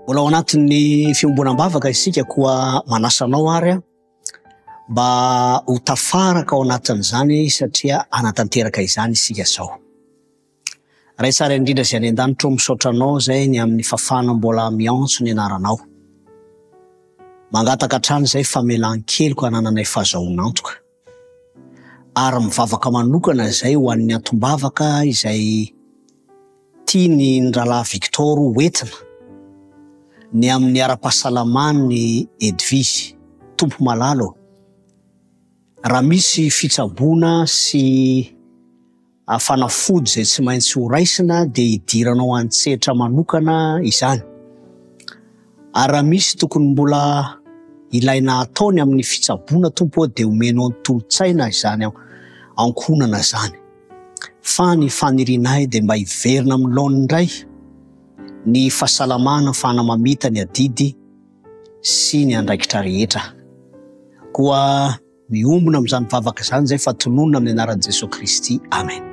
Mbola ao anatin'ny fiombonam-bavaka isika koa manasanao ary mba ho tafaraka ao anatin'izany satria anatanteraka izany isika zao. Ray tsara indrindra zay any an-danitro misaotra anao zay ny amin'ny fafana mbola miantso ny anaranao. Mangataka hatrany zay famelan-keliko hanananay fahazahoan'antoka. Ary mivavaka manokana zay ho an'ny antom-bavaka izay tiany Ralahy Victor hoentina ny amin'ny ara-pahasalamany Edvizy, tompo malalo. Raha misy fitsaboana sy fanafody zay tsy maintsy ho raisina dia hidiranao an-tsehatra manokana izany. Ary raha misy tokony mbola ilaina ataony amin'ny fitsaboana tompo dia omenao ny tolotsaina izany ankonana zany. Fa ny fanirianay dia mba hiverina amin'ny laoniny indray ny fahasalamana, fanamamita ny adidy sy ny andraikitra rehetra. Koa miombona amin'izany vavaka izany zay fa tononona amin'ny anaran'i Jesosy Kristy. Amen.